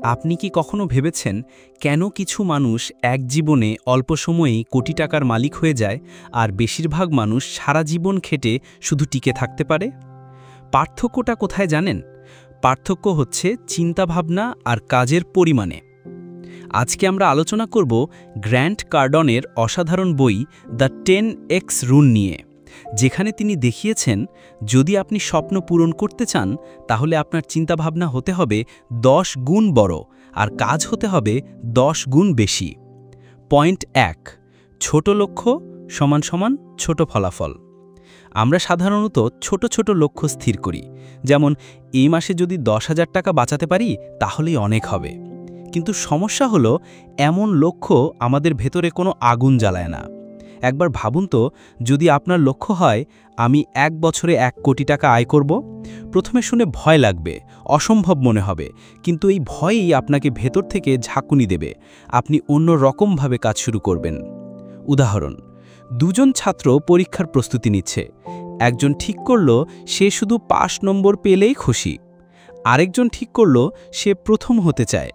আপনি কি কখনো ভেবেছেন কেন কিছু মানুষ এক জীবনে অল্প সময়েই কোটি টাকার মালিক হয়ে যায় আর বেশিরভাগ মানুষ সারা জীবন খেটে শুধু টিকে থাকতে পারে? পার্থক্যটা কোথায় জানেন? পার্থক্য হচ্ছে চিন্তাভাবনা আর কাজের পরিমাণে। আজকে আমরা আলোচনা করব গ্র্যান্ট কার্ডনের অসাধারণ বই দ্য 10x রুল নিয়ে, যেখানে তিনি দেখিয়েছেন যদি আপনি স্বপ্ন পূরণ করতে চান তাহলে আপনার চিন্তাভাবনা হতে হবে 10 গুণ বড় আর কাজ হতে হবে 10 গুণ বেশি। পয়েন্ট 1, ছোট লক্ষ্য সমান সমান ছোট ফলাফল। আমরা সাধারণত ছোট ছোট লক্ষ্য স্থির করি, যেমন এই মাসে যদি 10,000 টাকা বাঁচাতে পারি তাহলেই অনেক হবে। কিন্তু সমস্যা হলো এমন লক্ষ্য আমাদের ভেতরে কোনো আগুন জ্বালায় না। একবার ভাবুন তো, যদি আপনার লক্ষ্য হয় আমি 1 বছরে 1 কোটি টাকা আয় করব, প্রথমে শুনে ভয় লাগবে, অসম্ভব মনে হবে, কিন্তু এই ভয়ই আপনাকে ভেতর থেকে ঝাঁকুনি দেবে। আপনি অন্য রকমভাবে কাজ শুরু করবেন। উদাহরণ, দুজন ছাত্র পরীক্ষার প্রস্তুতি নিচ্ছে। একজন ঠিক করল সে শুধু পাস নম্বর পেলেই খুশি, আরেকজন ঠিক করল সে প্রথম হতে চায়।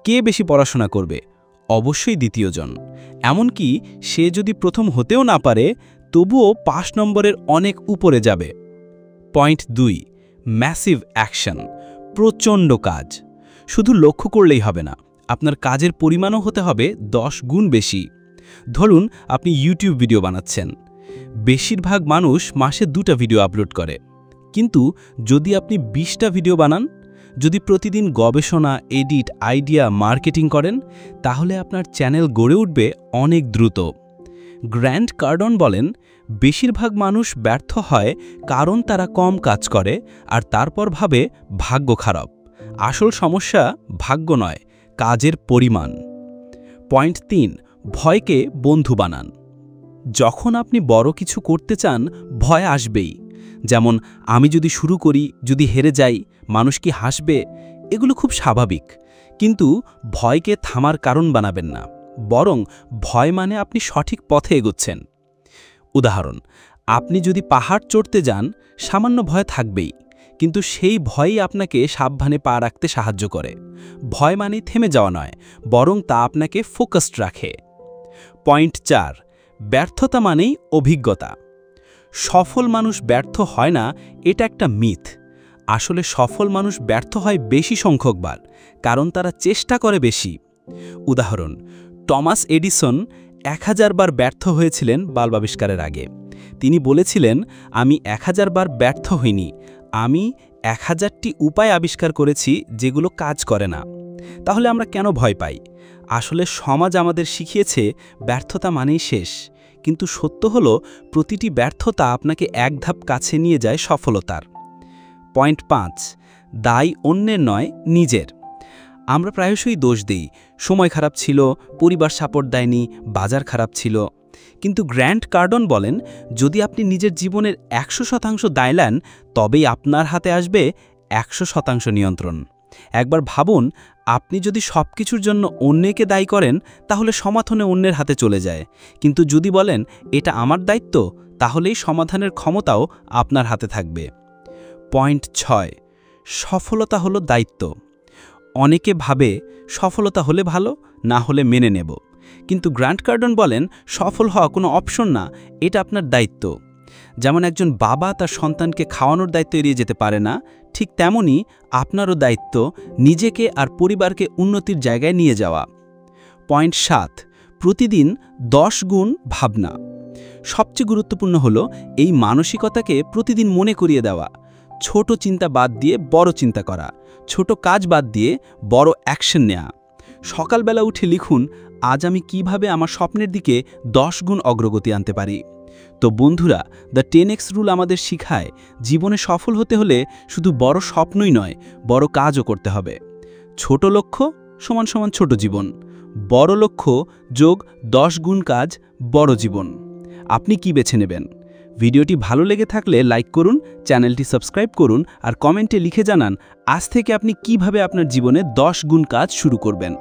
কে বেশি পড়াশোনা করবে? অবশ্যই দ্বিতীয়জন। এমনকি সে যদি প্রথম হতেও না পারে তবুও 5 নম্বরের অনেক উপরে যাবে। পয়েন্ট 2, ম্যাসিভ অ্যাকশন, প্রচণ্ড কাজ। শুধু লক্ষ্য করলেই হবে না, আপনার কাজের পরিমাণও হতে হবে 10 গুণ বেশি। ধরুন আপনি ইউটিউব ভিডিও বানাচ্ছেন। বেশিরভাগ মানুষ মাসে 2টা ভিডিও আপলোড করে, কিন্তু যদি আপনি 20টা ভিডিও বানান, যদি প্রতিদিন গবেষণা, এডিট, আইডিয়া, মার্কেটিং করেন, তাহলে আপনার চ্যানেল গড়ে উঠবে অনেক দ্রুত। গ্র্যান্ট কার্ডন বলেন, বেশিরভাগ মানুষ ব্যর্থ হয় কারণ তারা কম কাজ করে আর তারপর ভাবে ভাগ্য খারাপ। আসল সমস্যা ভাগ্য নয়, কাজের পরিমাণ। পয়েন্ট 3, ভয়কে বন্ধু বানান। যখন আপনি বড় কিছু করতে চান ভয় আসবেই। যেমন আমি যদি শুরু করি, যদি হেরে যাই, মানুষ কি হাসবে? এগুলো খুব স্বাভাবিক, কিন্তু ভয়কে থামার কারণ বানাবেন না, বরং ভয় মানে আপনি সঠিক পথে এগোচ্ছেন। উদাহরণ, আপনি যদি পাহাড় চড়তে যান সামান্য ভয় থাকবেই, কিন্তু সেই ভয়ই আপনাকে সাবধানে পা রাখতে সাহায্য করে। ভয় মানে থেমে যাওয়া নয়, বরং তা আপনাকে ফোকাসড রাখে। পয়েন্ট 4, ব্যর্থতা মানেই অভিজ্ঞতা। সফল মানুষ ব্যর্থ হয় না, এটা একটা মিথ। আসলে সফল মানুষ ব্যর্থ হয় বেশি সংখ্যকবার, কারণ তারা চেষ্টা করে বেশি। উদাহরণ, টমাস এডিসন 1000 বার ব্যর্থ হয়েছিলেন বাল্ব আবিষ্কারের আগে। তিনি বলেছিলেন, আমি 1000 বার ব্যর্থ হইনি, আমি 1000টি উপায় আবিষ্কার করেছি যেগুলো কাজ করে না। তাহলে আমরা কেন ভয় পাই? আসলে সমাজ আমাদের শিখিয়েছে ব্যর্থতা মানেই শেষ, কিন্তু সত্য হলো প্রতিটি ব্যর্থতা আপনাকে এক ধাপ কাছে নিয়ে যায় সফলতার। পয়েন্ট 5, দায় অন্যের নয়, নিজের। আমরা প্রায়শই দোষ দিই, সময় খারাপ ছিল, পরিবার সাপোর্ট দেয়নি, বাজার খারাপ ছিল। কিন্তু গ্র্যান্ট কার্ডন বলেন, যদি আপনি নিজের জীবনের 100% দায় নেন, তবেই আপনার হাতে আসবে 100% নিয়ন্ত্রণ। একবার ভাবুন, আপনি যদি সবকিছুর জন্য অন্যকে দায়ী করেন তাহলে সমাধানে অন্যের হাতে চলে যায়, কিন্তু যদি বলেন এটা আমার দায়িত্ব, তাহলেই সমাধানের ক্ষমতাও আপনার হাতে থাকবে। পয়েন্ট 6, সফলতা হলো দায়িত্ব। অনেকে ভাবে সফলতা হলে ভালো, না হলে মেনে নেব, কিন্তু গ্র্যান্ট কার্ডন বলেন সফল হওয়া কোনো অপশন না, এটা আপনার দায়িত্ব। যেমন একজন বাবা তার সন্তানকে খাওয়ানোর দায়িত্ব এড়িয়ে যেতে পারে না, ঠিক তেমনি আপনারও দায়িত্ব নিজেকে আর পরিবারকে উন্নতির জায়গায় নিয়ে যাওয়া। পয়েন্ট 7, প্রতিদিন 10 গুণ ভাবনা। সবচেয়ে গুরুত্বপূর্ণ হলো এই মানসিকতাকে প্রতিদিন মনে করিয়ে দেওয়া। ছোট চিন্তা বাদ দিয়ে বড় চিন্তা করা, ছোট কাজ বাদ দিয়ে বড় অ্যাকশন নেওয়া। সকালবেলা উঠে লিখুন, আজ আমি কিভাবে আমার স্বপ্নের দিকে 10 গুণ অগ্রগতি আনতে পারি। তো বন্ধুরা, দ্য 10x রুল আমাদের শিখায় জীবনে সফল হতে হলে শুধু বড় স্বপ্নই নয়, বড় কাজও করতে হবে। ছোট লক্ষ্য সমান সমান ছোট জীবন, বড় লক্ষ্য যোগ 10 গুণ কাজ, বড় জীবন। আপনি কি বেছে নেবেন? ভিডিওটি ভালো লেগে থাকলে লাইক করুন, চ্যানেলটি সাবস্ক্রাইব করুন আর কমেন্টে লিখে জানান আজ থেকে আপনি কিভাবে আপনার জীবনে 10 গুণ কাজ শুরু করবেন।